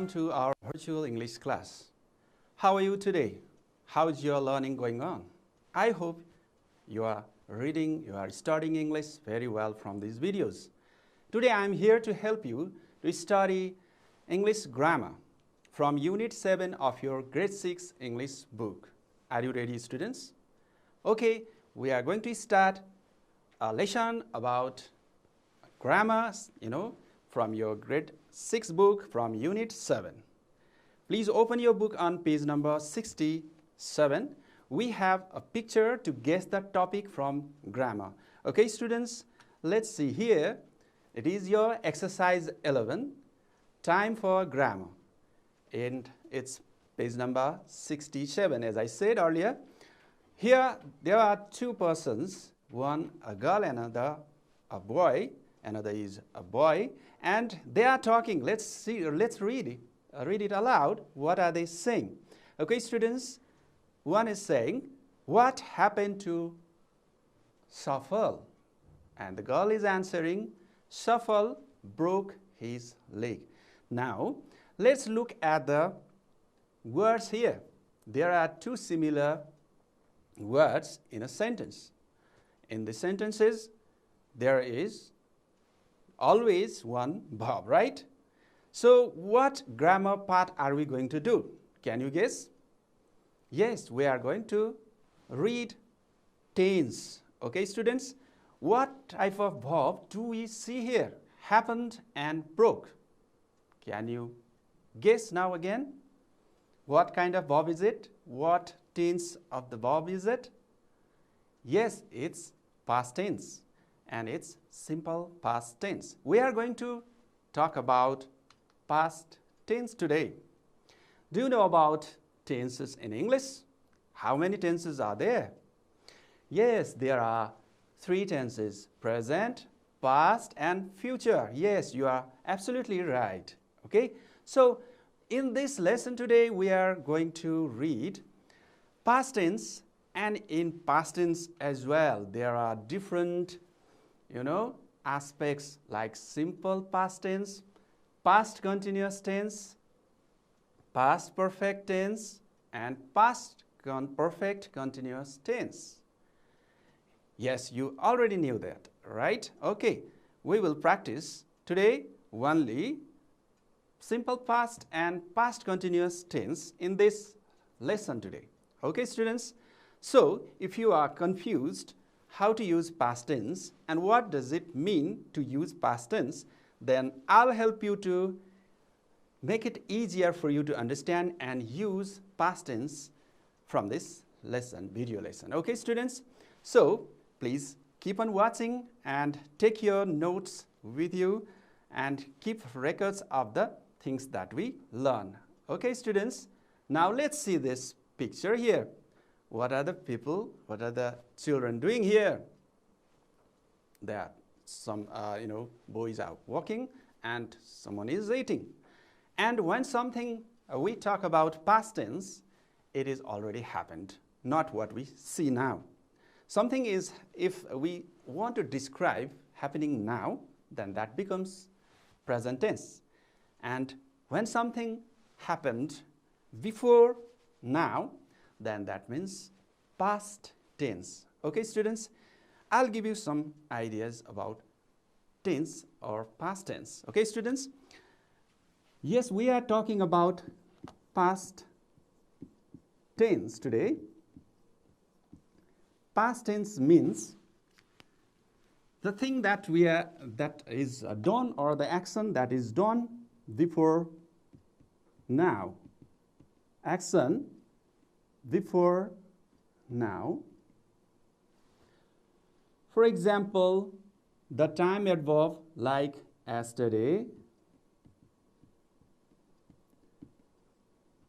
welcome to our virtual English class. How are you today? How is your learning going on? I hope you are studying English very well from these videos. Today I am here to help you to study English grammar from Unit 7 of your Grade 6 English book. Are you ready, students? Okay, we are going to start a lesson about grammar, from your Grade 6 book from Unit 7. Please open your book on page number 67. We have a picture to guess the topic from grammar. Okay, students, let's see here. It is your exercise 11, time for grammar. And it's page number 67, as I said earlier. Here, there are two persons, one a girl, another a boy. Another is a boy, and they are talking. Let's read it. Read it aloud. What are they saying? Okay, students. One is saying, "What happened to Shuffle?" And the girl is answering, "Shuffle broke his leg." Now, let's look at the words here. There are two similar words in a sentence. In the sentences, there is always one verb, right? So what grammar part are we going to do? Can you guess? Yes, we are going to read tense. Okay, students? What type of verb do we see here? Happened and broke. Can you guess now again? What kind of verb is it? What tense of the verb is it? Yes, it's past tense. And it's simple past tense. We are going to talk about past tense today. Do you know about tenses in English? How many tenses are there? Yes, there are three tenses: present, past, and future. Yes, you are absolutely right. Okay, so in this lesson today, we are going to read past tense, and in past tense as well, there are different aspects like simple past tense, past continuous tense, past perfect tense, and past perfect continuous tense. Yes, you already knew that, right? Okay, we will practice today only simple past and past continuous tense in this lesson today. Okay, students? So, if you are confused how to use past tense and what does it mean to use past tense, then I'll help you to make it easier for you to understand and use past tense from this lesson, video lesson. Okay, students? So, please keep on watching and take your notes with you and keep records of the things that we learn. Okay, students? Now, let's see this picture here. What are the children doing here? There are some, boys are walking and someone is eating. And when something we talk about past tense, it is already happened, not what we see now. Something is, if we want to describe happening now, then that becomes present tense. And when something happened before now, then that means past tense. Okay, students? I'll give you some ideas about tense or past tense. Okay, students? Yes, we are talking about past tense today. Past tense means the thing that is done, or the action that is done before now. Action before now. For example, the time adverb like yesterday,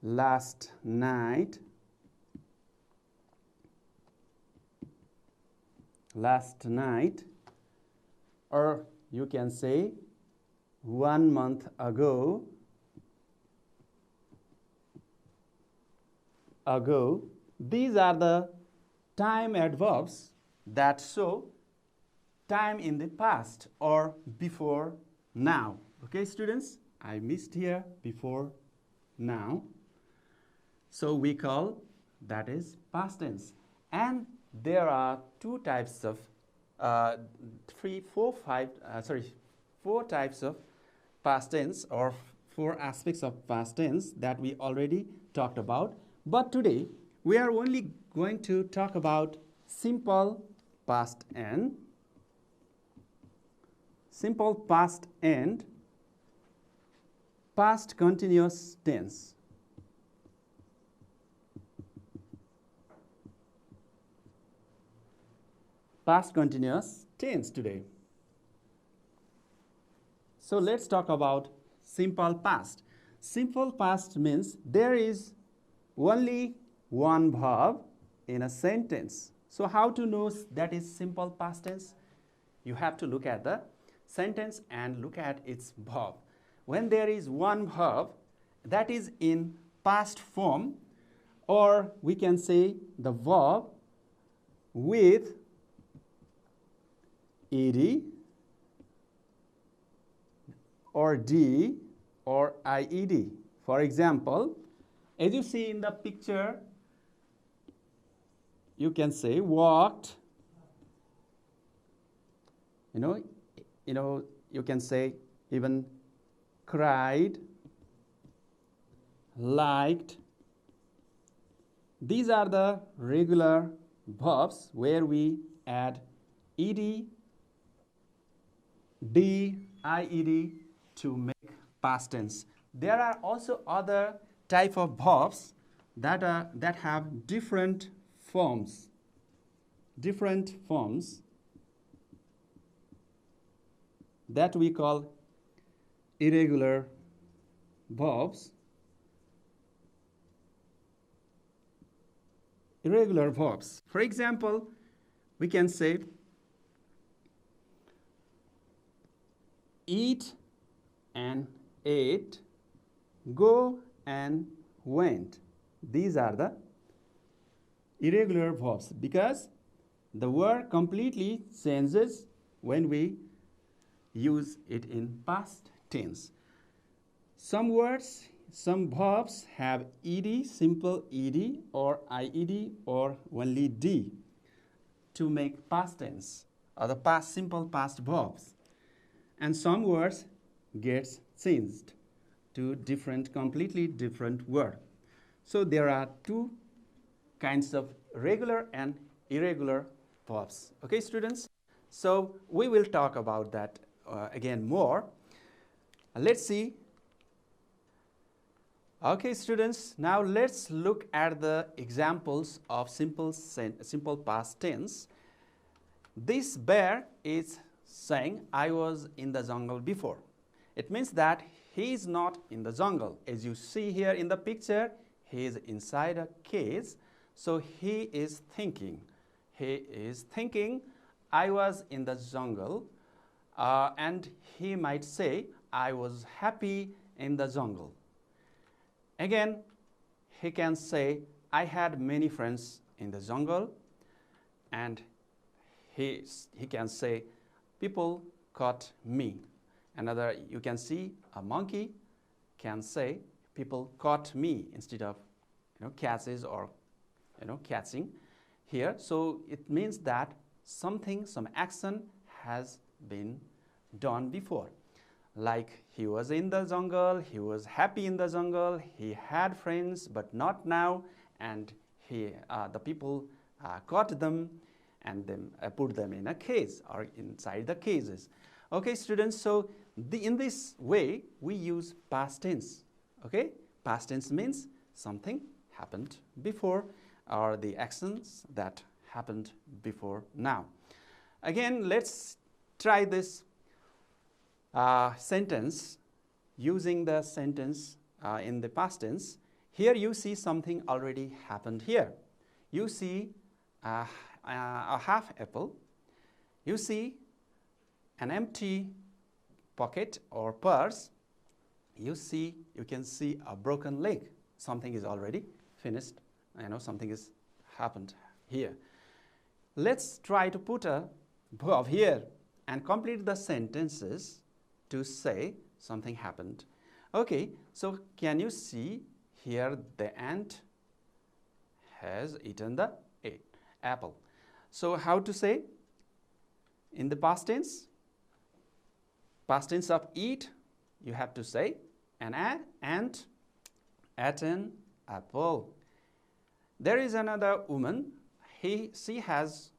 last night, or you can say 1 month ago. These are the time adverbs that show time in the past or before now. Okay, students? I missed here before now. So we call that is past tense. And there are two types of, four types of past tense, or four aspects of past tense that we already talked about. But today we are only going to talk about simple past and past continuous tense. Past continuous tense today. So let's talk about simple past. Simple past means there is only one verb in a sentence. So how to know that is simple past tense? You have to look at the sentence and look at its verb. When there is one verb that is in past form, or we can say the verb with ed or d or ied. For example, as you see in the picture, you can say walked. You can say even cried, liked. These are the regular verbs where we add ed, d, ied to make past tense. There are also other type of verbs that have different forms that we call irregular verbs. Irregular verbs. For example, we can say eat and ate, go and went. These are the irregular verbs because the word completely changes when we use it in past tense. Some words, some verbs have ed, simple ed or ied or only d to make past tense or the simple past verbs. And some words gets changed to completely different word. So there are two kinds of regular and irregular verbs. Okay, students? So we will talk about that again more. Let's see. Okay, students, now let's look at the examples of simple past tense. This bear is saying, I was in the jungle before. It means that he is not in the jungle. As you see here in the picture, he is inside a cage. So he is thinking, I was in the jungle. And he might say, I was happy in the jungle. Again, he can say, I had many friends in the jungle. And he can say, people caught me. Another, you can see a monkey can say, people caught me instead of catches or catching here. So it means that some action has been done before. Like he was in the jungle, he was happy in the jungle, he had friends but not now, and the people caught them and then put them in a cage or inside the cages. Okay, students, so in this way we use past tense. Okay, past tense means something happened before or the actions that happened before now. Again, let's try this sentence using the sentence in the past tense. Here you see something already happened here. You see a half apple. You see an empty pocket or purse. You can see a broken leg. Something is already finished. Something is happened here. Let's try to put a verb here and complete the sentences to say something happened. Okay, so can you see here the ant has eaten the apple. So how to say in the past tense? Past tense of eat, you have to say an ant ate an apple. There is another woman, she has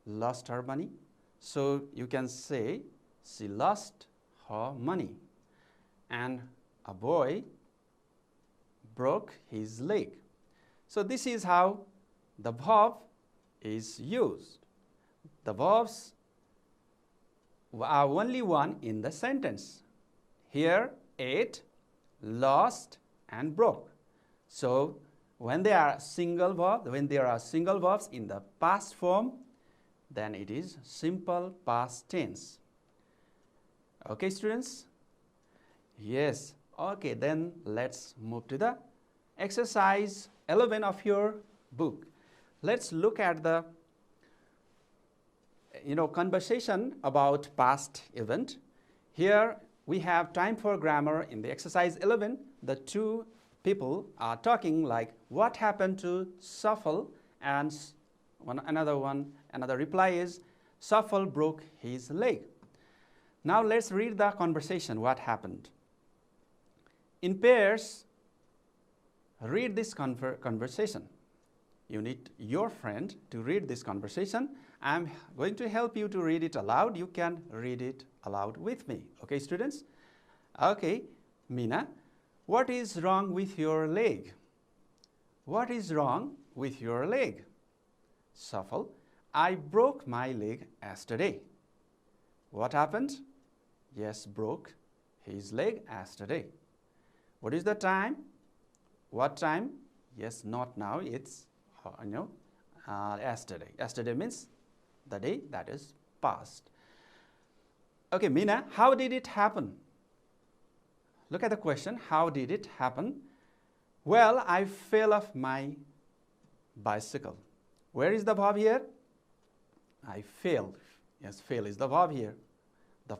lost her money. So you can say she lost her money. And a boy broke his leg. So this is how the verb is used. The verbs are only one in the sentence. Here, ate, lost, and broke. So when there are single verbs in the past form, then it is simple past tense. Okay, students? Yes. Okay, then let's move to the exercise 11 of your book. Let's look at the conversation about past event. Here we have time for grammar in the exercise 11. The two people are talking like what happened to Shuffle, and another reply is Shuffle broke his leg. Now let's read the conversation, what happened. In pairs, read this conversation. You need your friend to read this conversation. I'm going to help you to read it aloud. You can read it aloud with me. Okay, students? Okay, Mina, what is wrong with your leg? What is wrong with your leg? Shuffle, I broke my leg yesterday. What happened? Yes, broke his leg yesterday. What is the time? What time? Yes, not now. It's yesterday. Yesterday means the day that is past. Okay, Mina, how did it happen? Look at the question. How did it happen? Well, I fell off my bicycle. Where is the verb here? I fell. Yes, fell is the verb here. The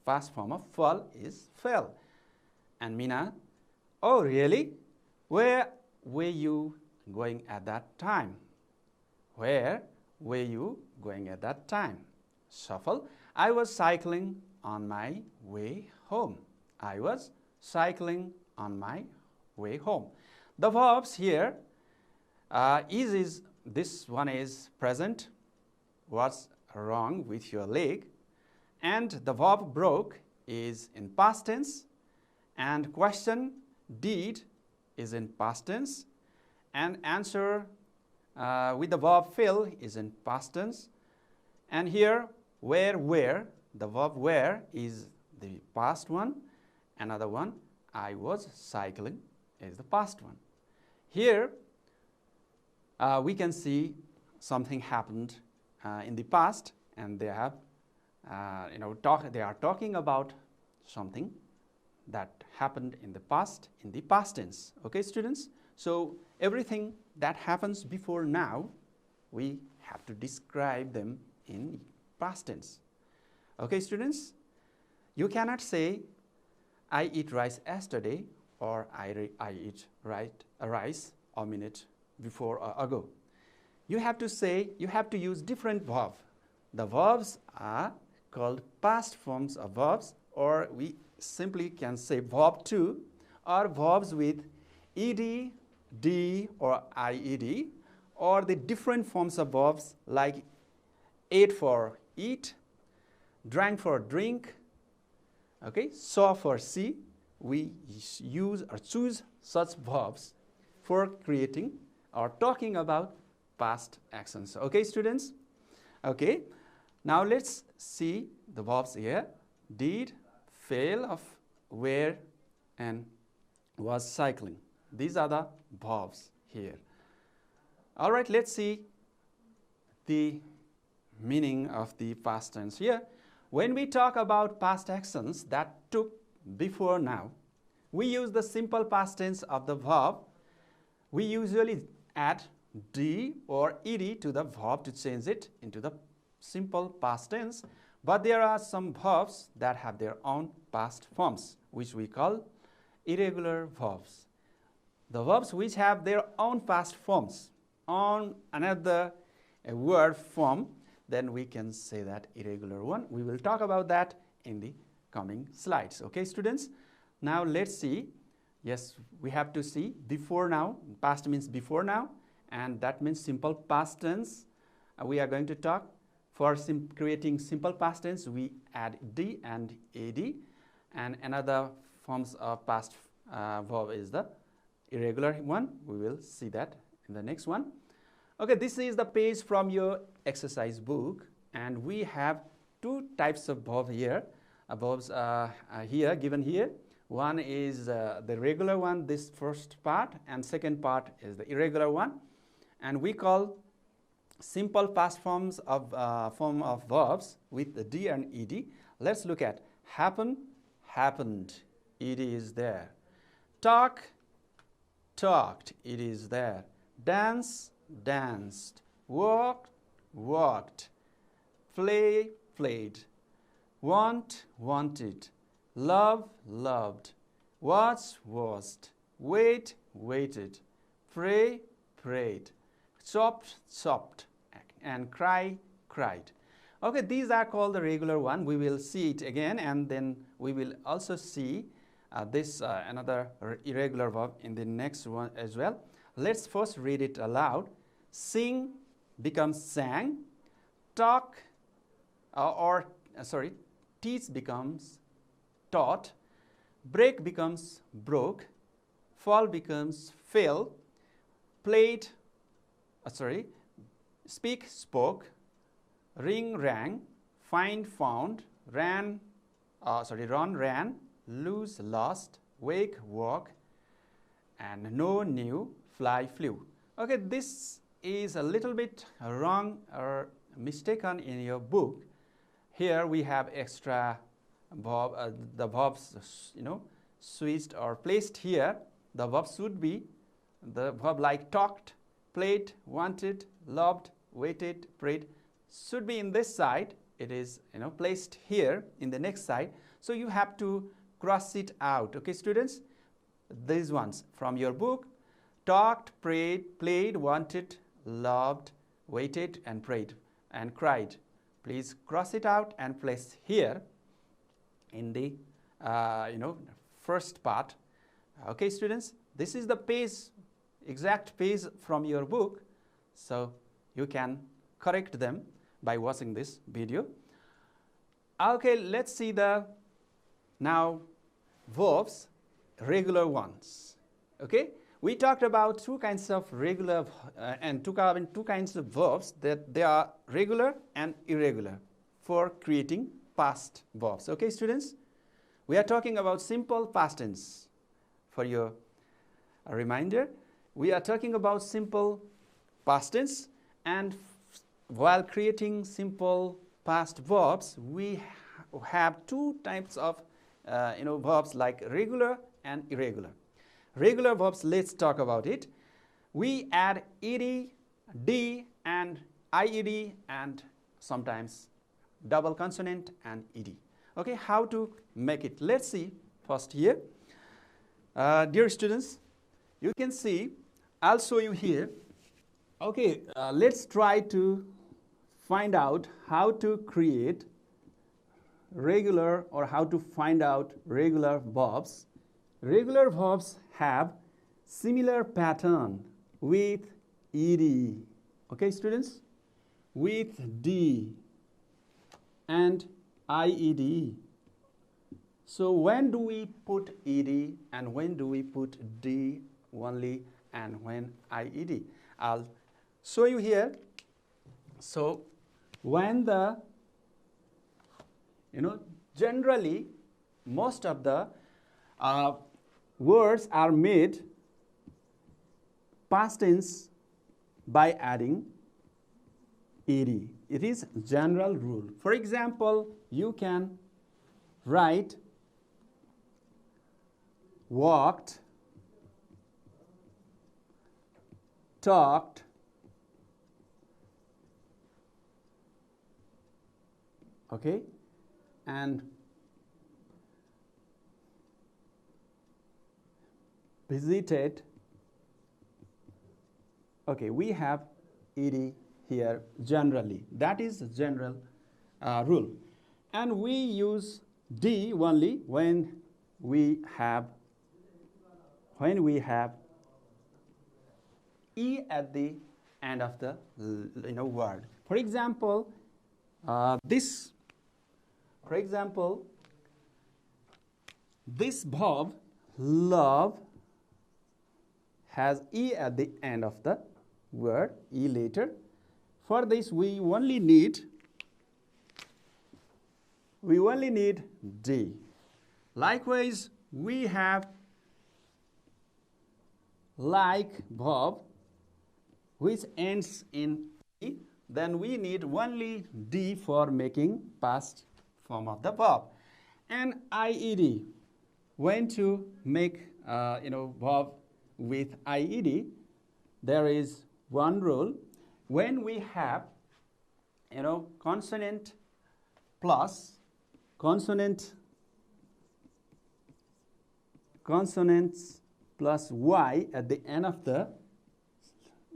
past form of fall is fell. And Mina, oh really? Where were you going at that time? Where were you going at that time? Shuffle, I was cycling on my way home. I was cycling on my way home. The verbs here, this one is present. What's wrong with your leg? And the verb broke is in past tense. And question did is in past tense. And answer with the verb fell is in past tense. And here where, the verb where is the past one. Another one, I was cycling, is the past one. Here we can see something happened in the past, and they have they are talking about something that happened in the past tense. Okay, students? So everything that happens before now, we have to describe them in past tense. Okay, students? You cannot say I eat rice yesterday or I eat rice a minute before or ago. You have to say, you have to use different verbs. The verbs are called past forms of verbs, or we simply can say verb to, or verbs with ed, d, or ied, or the different forms of verbs like ate for eat, drank for drink, okay, saw for see. We use or choose such verbs for creating or talking about past actions. Okay, students? Okay, now let's see the verbs here. Did, fell off, were, and was cycling. These are the verbs here. All right, let's see the meaning of the past tense here. When we talk about past actions that took before now, we use the simple past tense of the verb. We usually add d or ed to the verb to change it into the simple past tense. But there are some verbs that have their own past forms, which we call irregular verbs. The verbs which have their own past forms on another word form, then we can say that irregular one. We will talk about that in the coming slides. Okay, students? Now let's see. Yes, we have to see before now. Past means before now, and that means simple past tense. We are going to talk. For creating simple past tense, we add d and ad, and another forms of past verb is the irregular one. We will see that in the next one. Okay, this is the page from your exercise book, and we have two types of verb here. Verbs here given here. One is the regular one, this first part, and second part is the irregular one, and we call simple past forms of form of verbs with the d and ed. Let's look at happen, happened, ed is there. Talk, talked, it is there. Dance, danced. Walk, walked. Play, played. Want, wanted. Love, loved. Watch, watched. Wait, waited. Pray, prayed. Chopped, chopped. And cry, cried. Okay, these are called the regular one. We will see it again, and then we will also see this another irregular verb in the next one as well. Let's first read it aloud. Sing becomes sang. Talk teach becomes taught. Break becomes broke. Fall becomes fell. Played, speak, spoke. Ring, rang. Find, found. Run, ran. Lose, lost. Wake, woke. And know, knew. Fly, flew. Okay, this is a little bit wrong or mistaken in your book. Here we have extra verb, the verbs, switched or placed here. The verb should be the verb like talked, played, wanted, loved, waited, prayed should be in this side. It is placed here in the next side. So you have to cross it out. Okay, students, these ones from your book: talked, prayed, played, wanted, loved, waited, and prayed and cried. Please cross it out and place here in the first part. Okay, students, this is the page, exact page from your book, so you can correct them by watching this video. Okay, let's see the now verbs, regular ones. Okay, we talked about two kinds of regular and two kinds of verbs, that they are regular and irregular for creating past verbs. Okay, students, we are talking about simple past tense. For your reminder, we are talking about simple past tense, and while creating simple past verbs, we have two types of verbs like regular and irregular. Regular verbs, let's talk about it. We add ed, d, and ied, and sometimes double consonant and ed. Okay, how to make it? Let's see first here. Dear students, you can see, I'll show you here. Okay, let's try to find out how to create regular, or how to find out regular verbs. Regular verbs have similar pattern with ed. Okay, students, with d and ied. So when do we put ed and when do we put d only, and when ied? I'll show you here. So when the generally most of the words are made past tense by adding ed. It is general rule. For example, you can write walked, talked, okay, and visited. Okay, we have ed here generally. That is the general rule. And we use d only when we have e at the end of the word. For example, this verb love has e at the end of the word, e later. For this we only need d. Likewise, we have like verb which ends in e, then we need only d for making past form of the verb. And ied, when to make verb with ied, there is one rule. When we have consonant plus consonants plus y at the end of the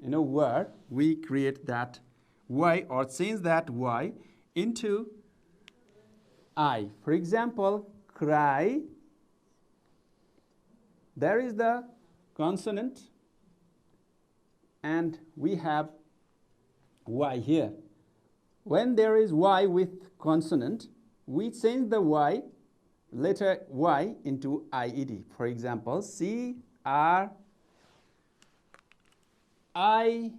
word, we create that y or change that y into I. For example, cry, there is the consonant and we have y here. When there is y with consonant, we change the y, letter y, into ied. For example, C R I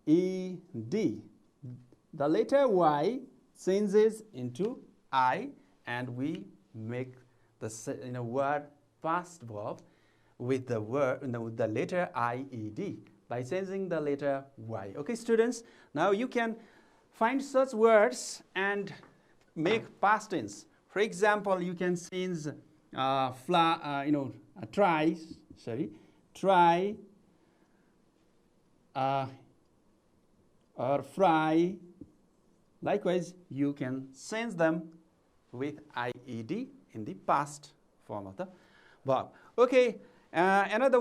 E D. The letter y changes into I, and we make the word past verb with the word with the letter ied by changing the letter y. Okay, students. Now you can find such words and make past tense. For example, you can change try, or fry. Likewise, you can change them with ied in the past form of the verb. Okay, another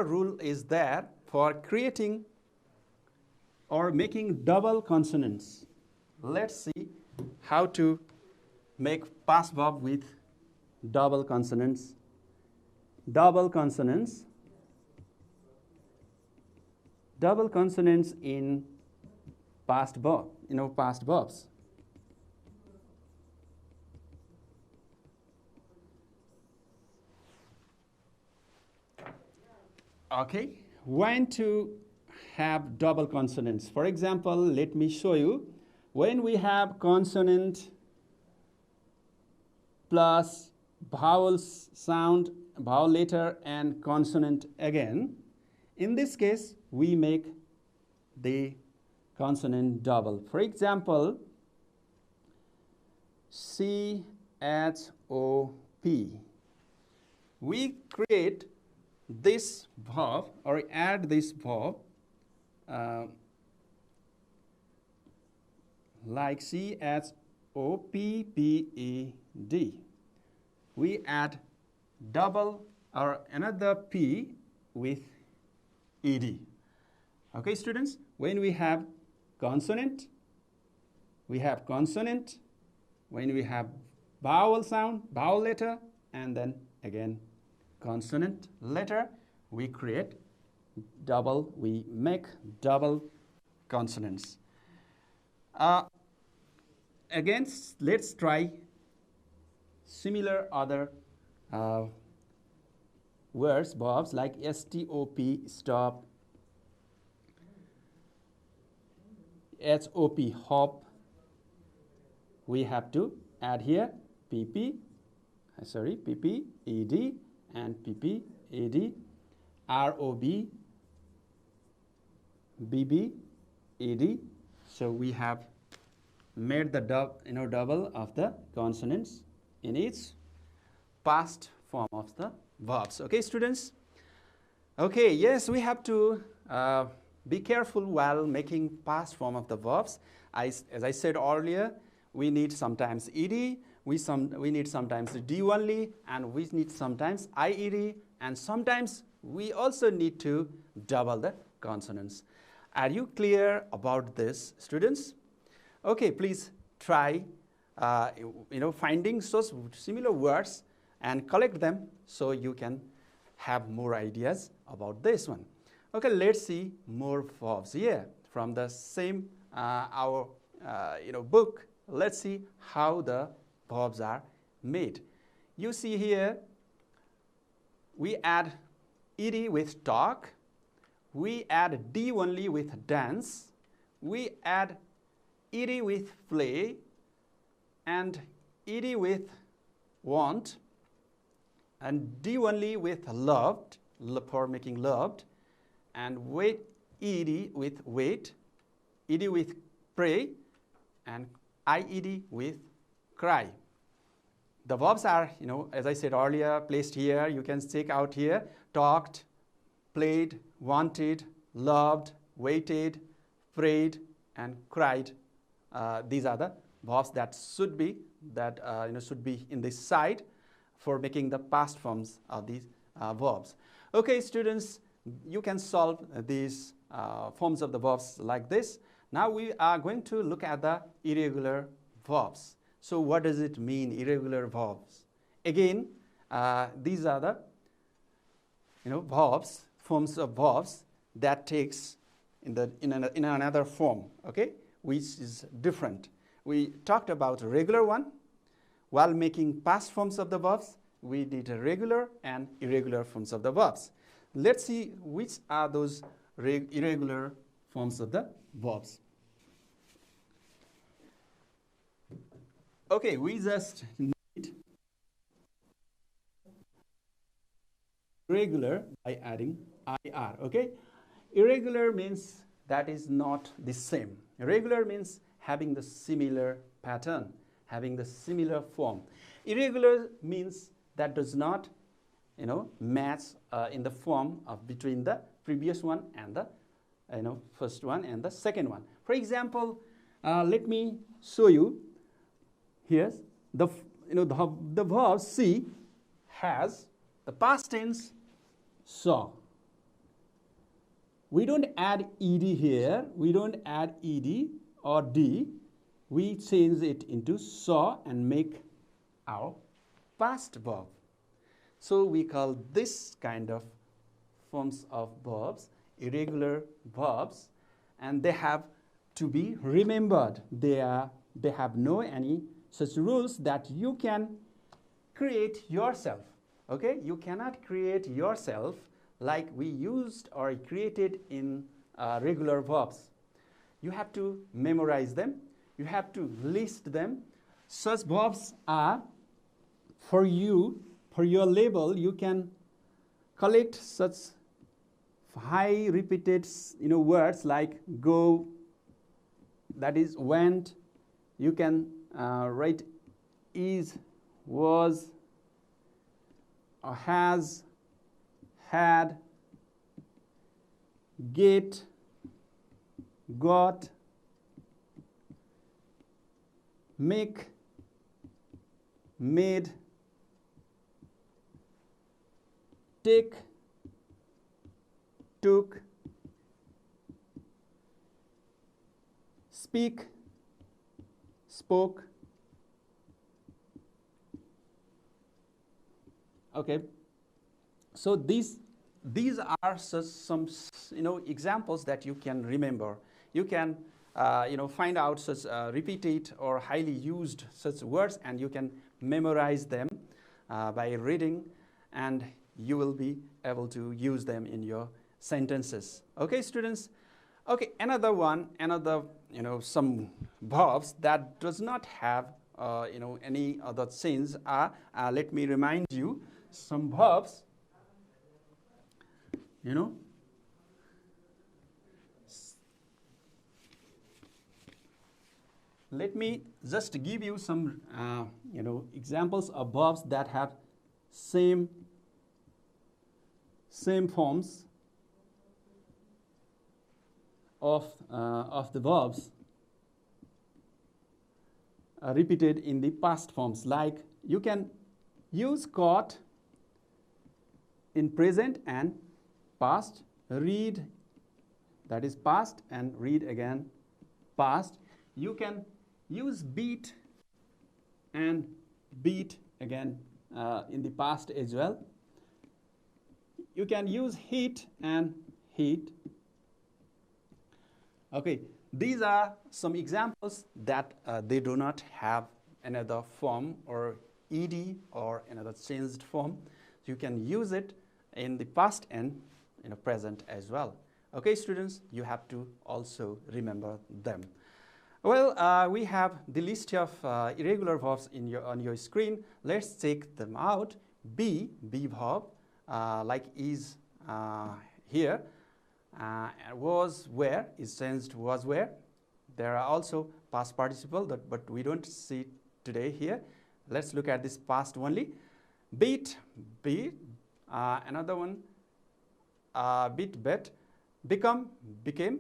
rule is there for creating or making double consonants. Let's see how to make past verb with double consonants. Double consonants in past verb, past verbs. Okay, when to have double consonants. For example, let me show you. When we have consonant plus vowel sound, vowel letter, and consonant again, in this case, we make the consonant double. For example, C-H-O-P. We create this verb or add this verb like C-H-O-P-P-E-D. We add double or another P with ed. Okay, students, when we have consonant, when we have vowel sound, vowel letter, and then again consonant letter, we make double consonants. Again, let's try similar other words, verbs like stop, stop, hop, hop. We have to add here pp, ed, and pp, ed, rob, bb, ed. So we have made the double of the consonants in each past form of the verbs. Okay, students? Okay, yes, we have to be careful while making past form of the verbs. As I said earlier, we need sometimes ed, we need sometimes D only, and we need sometimes IED, and sometimes we also need to double the consonants. Are you clear about this, students? Okay, please try finding such similar words and collect them so you can have more ideas about this one. Okay, let's see more verbs here from the same our book. Let's see how the verbs are made. You see here, we add ed with talk, we add d only with dance, we add ed with play, and ed with want, and d only with loved, for making loved, and wait ed with wait, ed with pray, and ied with cry. The verbs are, as I said earlier, placed here. You can check out here: talked, played, wanted, loved, waited, prayed, and cried. These are the verbs that should be in this side for making the past forms of these verbs. Okay, students, you can solve these forms of the verbs like this. Now we are going to look at the irregular verbs. So what does it mean, irregular verbs? Again, these are the verbs, forms of verbs that takes in another form, okay, which is different. We talked about a regular one. While making past forms of the verbs, we did a regular and irregular forms of the verbs. Let's see which are those irregular forms of the verbs. Okay, we just need irregular by adding IR, okay? Irregular means that is not the same. Irregular means having the similar pattern, having the similar form. Irregular means that does not, match in the form of between the previous one and the, first one and the second one. For example, let me show you. Here, the verb see has the past tense saw. We don't add ed here. We don't add ed or d. We change it into saw and make our past verb. So we call this kind of forms of verbs irregular verbs, and they have to be remembered. They have no any such rules that you can create yourself. Okay, you cannot create yourself like we used or created in regular verbs. You have to memorize them. You have to list them. Such verbs are for you, for your level. You can collect such high repeated words like go, that is went. You can write is, was, or has, had, get, got, make, made, take, took, speak, spoke. Okay, so these are some examples that you can remember. You can find out such repeated or highly used such words, and you can memorize them by reading, and you will be able to use them in your sentences. Okay, students. Okay, another some verbs that does not have any other sense are let me remind you some verbs. Let me just give you some examples of verbs that have same forms of the verbs. repeated in the past forms. Like you can use caught in present and past, read, that is past, and read again past. You can use beat and beat again in the past as well. You can use heat and heat. Okay, these are some examples that they do not have another form or ed or another changed form. You can use it in the past and in the present as well. Okay, students, you have to also remember them. Well, we have the list of irregular verbs on your screen. Let's check them out. Be verb, like is here. Was, where is changed was, where. There are also past participle, but we don't see it today here. Let's look at this past only. Beat, beat. Another one, beat, bet. Become, became.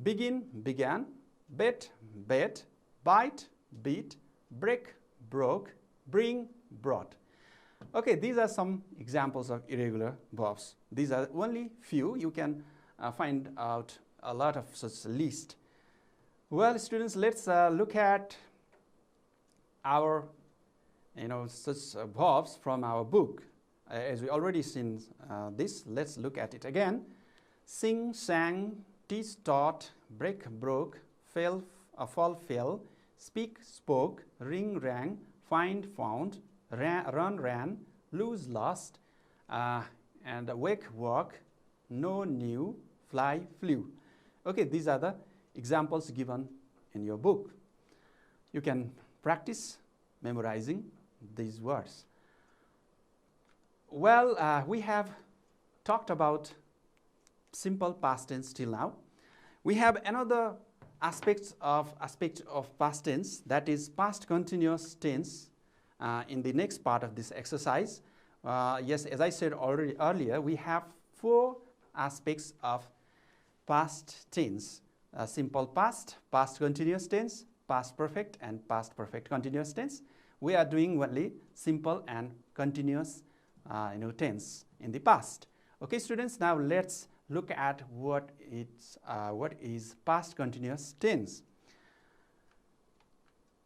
Begin, began. Bet, bet. Bite, beat. Break, broke. Bring, brought. Okay, these are some examples of irregular verbs. These are only few. You can find out a lot of such list. Well, students, let's look at our such verbs from our book. As we already seen this, let's look at it again. Sing, sang, teach, taught, break, broke, fail, fall, fell, speak, spoke, ring, rang, find, found, run, ran, lose, lost, and wake, walk, know, knew, fly, flew. Okay, these are the examples given in your book. You can practice memorizing these words. Well, we have talked about simple past tense till now. We have another aspect of past tense, that is past continuous tense, in the next part of this exercise. Yes, as I said already earlier, we have 4 aspects of past tense: simple past, past continuous tense, past perfect, and past perfect continuous tense. We are doing only simple and continuous tense in the past. Okay, students, now let's look at what is past continuous tense.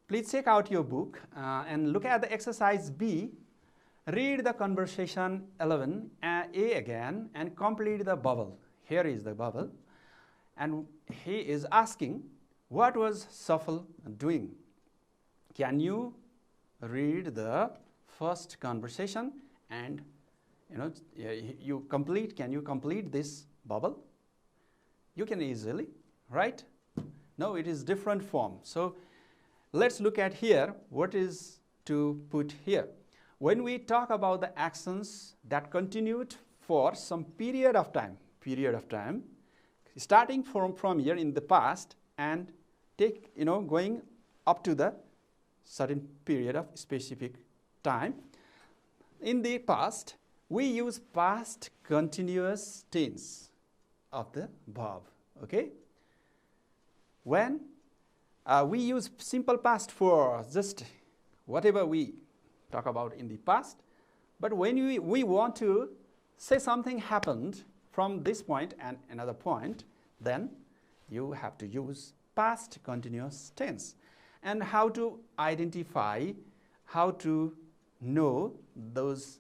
Please check out your book and look at the exercise B. Read the conversation 11A again and complete the bubble. Here is the bubble, and he is asking, what was Shuffle doing? Can you read the first conversation and can you complete this bubble? You can easily, right? No, it is different form. So let's look at here what is to put here. When we talk about the actions that continued for some period of time, starting from here in the past and going up to the certain period of specific time. In the past, we use past continuous tense of the verb. Okay? When we use simple past for just whatever we talk about in the past, but when we want to say something happened from this point and another point, then you have to use past continuous tense. And how to identify, how to know those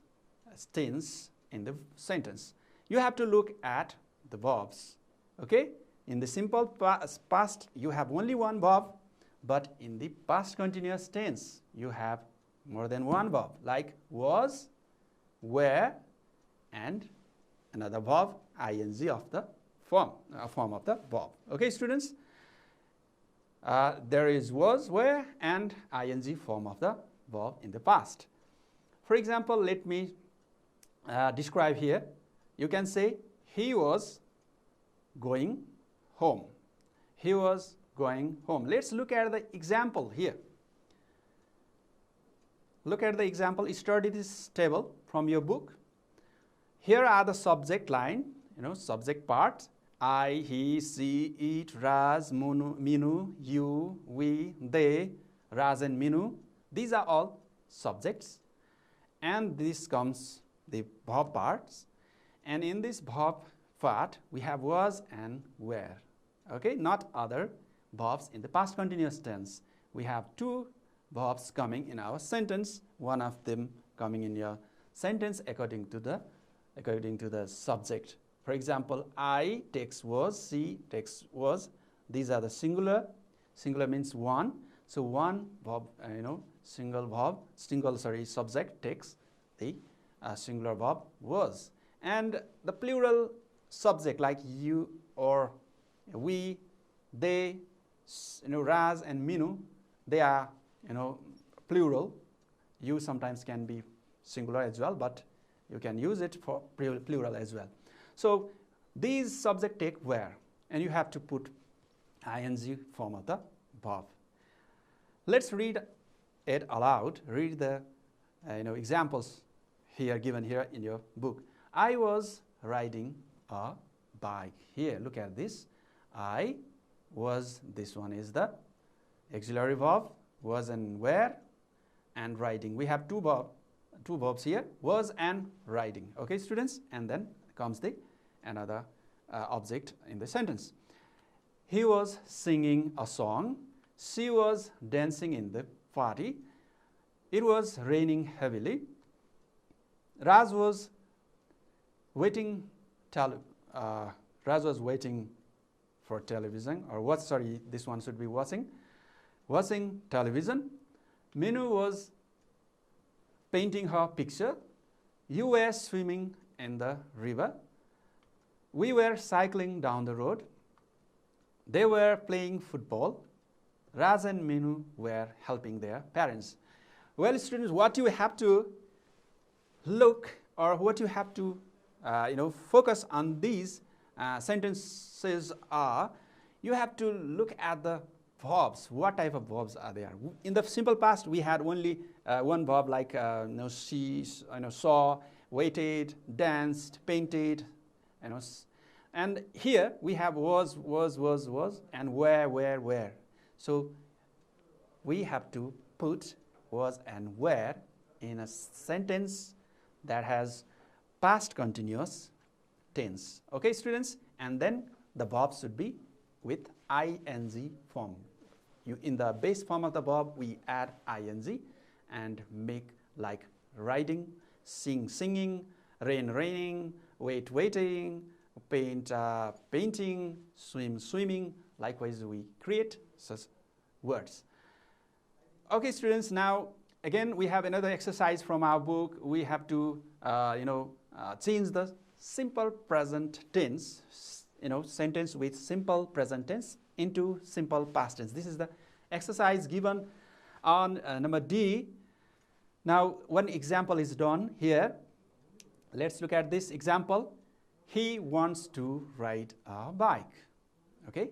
tense in the sentence? You have to look at the verbs. Okay? In the simple past, you have only one verb, but in the past continuous tense, you have more than one verb, like was, were, and another verb, ing of the form of the verb. Okay, students? There is was, were, and ing form of the verb in the past. For example, let me describe here. You can say, he was going home. He was going home. Let's look at the example here. Look at the example. Study this table from your book. Here are the subject line, subject parts. I, he, she, it, Raj, Minu, you, we, they, Raj and Minu. These are all subjects. And this comes the verb parts. And in this verb part, we have was and were. Okay, not other verbs in the past continuous tense. We have two verbs coming in our sentence, one of them coming in your sentence according to the subject. For example, I takes was, she takes was. These are the singular. Singular means one. So one verb, subject takes the singular verb was. And the plural subject like you or we, they, Raz and Minu, they are plural. You sometimes can be singular as well, but you can use it for plural as well. So these subject take were, and you have to put ing form of the verb. Let's read it aloud. Read the examples here given here in your book. I was riding a bike. Here, look at this. I was, this one is the auxiliary verb, was and were, and riding. We have two verbs here, was and riding. Okay, students? And then comes the another object in the sentence. He was singing a song. She was dancing in the party. It was raining heavily. Raj was waiting. Raj was waiting for television, or what? Sorry, this one should be watching television. Minu was painting her picture. You were swimming in the river. We were cycling down the road. They were playing football. Raj and Minu were helping their parents. Well, students, what you have to look, or what you have to focus on these sentences are, you have to look at the verbs. What type of verbs are there? In the simple past, we had only one verb like she, saw, waited, danced, painted, and here we have was, and were. So we have to put was and were in a sentence that has past continuous tense. Okay, students? And then the verb should be with ing form. In the base form of the verb, we add ing and make like riding, singing, raining, waiting, painting, swimming. Likewise, we create such words. Okay, students, now again we have another exercise from our book. We have to change the simple present tense, sentence with simple present tense into simple past tense. This is the exercise given on number D. Now one example is done here. Let's look at this example. He wants to ride a bike. Okay,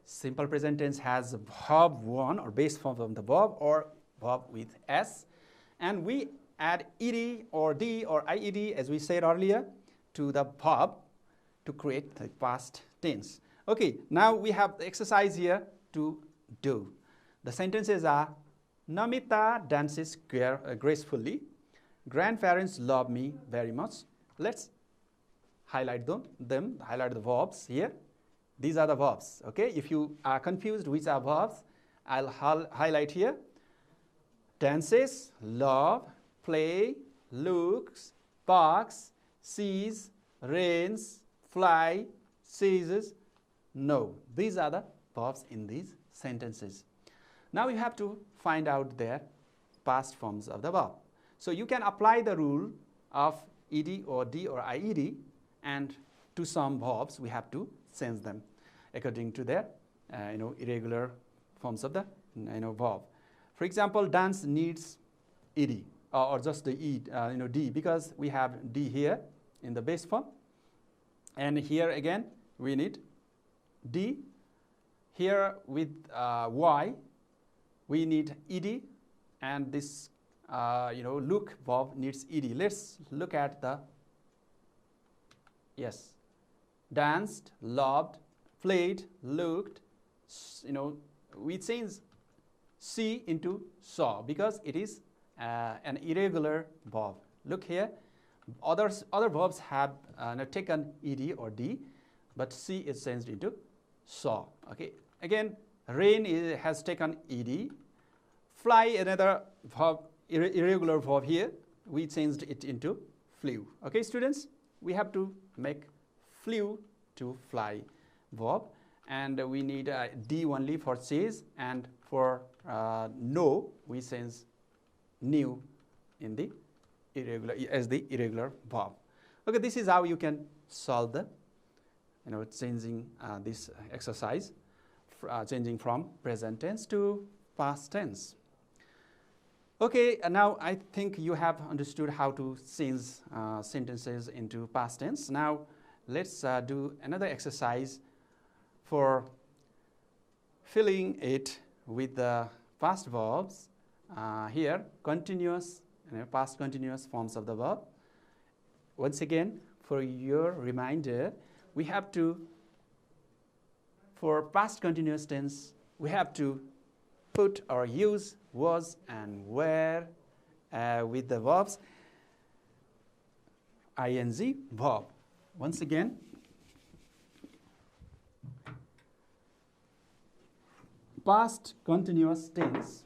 simple present tense has verb 1 or base form of the verb or verb with s, and we add ed or d or ied as we said earlier to the verb to create the past tense. Okay, now we have the exercise here to do. The sentences are: Namita dances gracefully. Grandparents love me very much. Let's highlight them, highlight the verbs here. These are the verbs. Okay, if you are confused which are verbs, I'll highlight here. Dances, love, play, looks, barks, sees, rains, fly, seizes, know. These are the verbs in these sentences. Now you have to find out their past forms of the verb. So you can apply the rule of ed or d or ied, and to some verbs we have to change them according to their irregular forms of the verb. For example, dance needs ed or just the d, because we have d here in the base form, and here again we need d. Here with y we need ed, and this look verb needs ed. Let's look at the danced, loved, played, looked. We change see into saw because it is an irregular verb. Look here, other verbs have taken ed or d, but see is changed into saw. Okay, again, rain has taken ed. Fly, another verb, irregular verb here, we changed it into flew. Okay, students, we have to make flew to fly verb, and we need d only for chase, and for know we change new in the irregular as the irregular verb. Okay, this is how you can solve the changing this exercise, changing from present tense to past tense. Okay, now I think you have understood how to change sentences into past tense. Now let's do another exercise for filling it with the past verbs. Here, continuous, past continuous forms of the verb. Once again, for your reminder, we have to, for past continuous tense, we have to put or use was and were with the verbs ing verb. Once again, past continuous tense.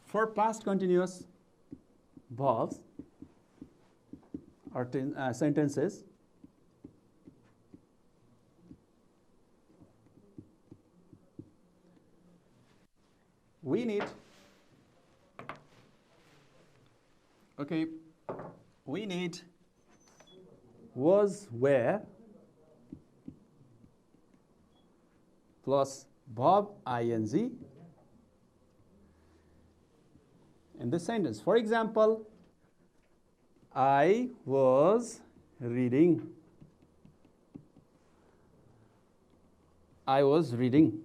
For past continuous verbs or sentences, we need, okay, we need was, were plus verb ing in this sentence. For example, I was reading. I was reading.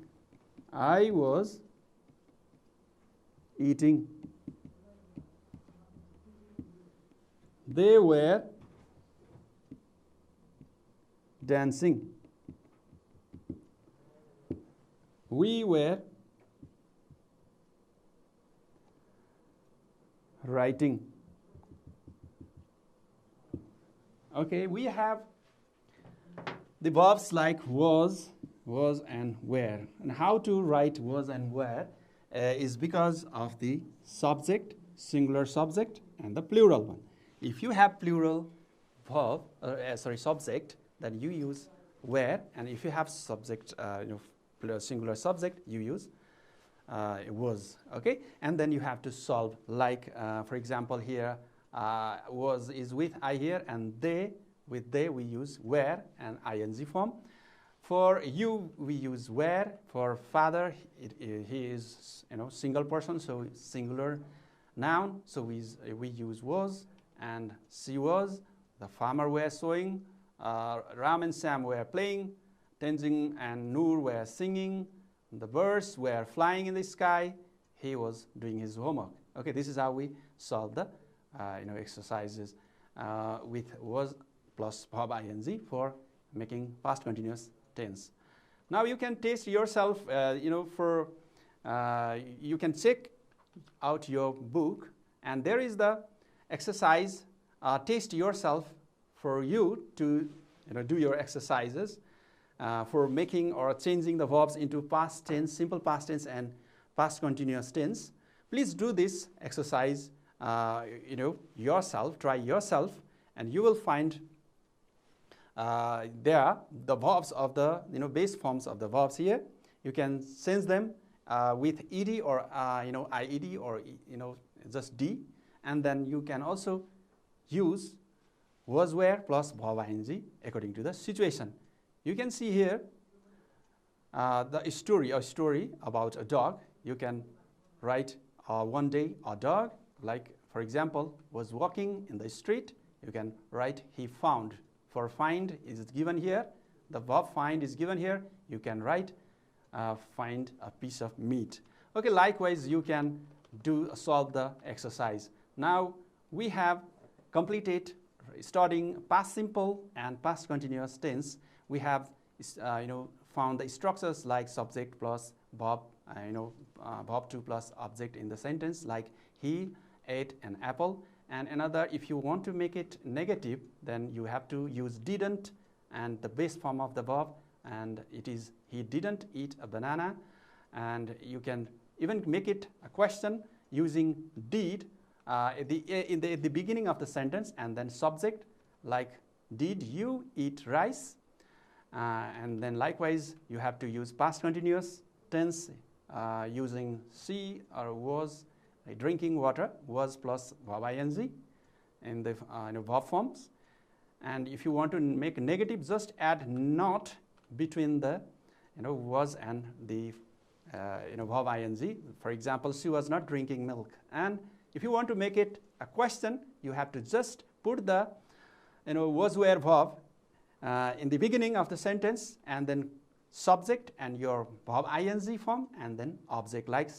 I was eating. They were dancing. We were writing. Okay, we have the verbs like was and were. And how to write was and were is because of the subject, singular subject, and the plural one. If you have plural verb, subject, then you use were, and if you have subject, singular subject, you use was. Okay, and then you have to solve. Like, for example, here was is with I here, and they with they we use were and ing form. For you, we use were. For father, he is single person, so singular noun. So we use was, and she was. The farmer were sowing. Ram and Sam were playing. Tenzing and Noor were singing. The birds were flying in the sky. He was doing his homework. Okay, this is how we solve the exercises with was plus verb ing for making past continuous tense. Now you can test yourself. You can check out your book, and there is the exercise. Test yourself for you to do your exercises for making or changing the verbs into past tense, simple past tense, and past continuous tense. Please do this exercise yourself, try yourself, and you will find there the verbs of the base forms of the verbs here. You can change them with ed or ied or just d, and then you can also use was, were plus verb ing according to the situation. You can see here a story about a dog. You can write one day a dog, like for example, was walking in the street. You can write he found. For find is given here. The verb find is given here. You can write find a piece of meat. Okay, likewise you can solve the exercise. Now we have completed starting past simple and past continuous tense. We have found the structures like subject plus verb verb 2 plus object in the sentence, like he ate an apple. And another, if you want to make it negative, then you have to use didn't and the base form of the verb, and it is he didn't eat a banana. And you can even make it a question using did at the beginning of the sentence, and then subject, like did you eat rice? And then likewise you have to use past continuous tense using she or was drinking water, was plus verb ing in the verb forms. And if you want to make negative, just add not between the was and the verb ing. For example, she was not drinking milk. And if you want to make it a question, you have to just put the was where verb in the beginning of the sentence, and then subject and your verb ing form, and then object, like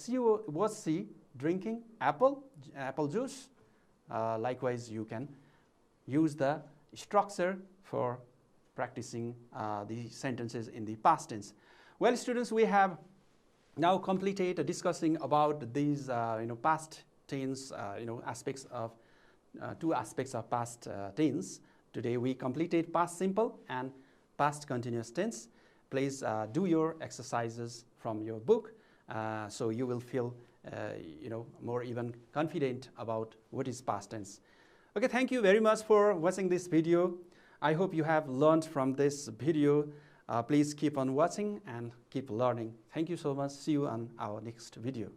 was she drinking apple juice. Likewise, you can use the structure for practicing the sentences in the past tense. Well, students, we have now completed discussing about these past tense aspects of two aspects of past tense. Today we completed past simple and past continuous tense. Please do your exercises from your book, so you will feel more even confident about what is past tense. Okay, thank you very much for watching this video. I hope you have learned from this video. Please keep on watching and keep learning. Thank you so much. See you on our next video.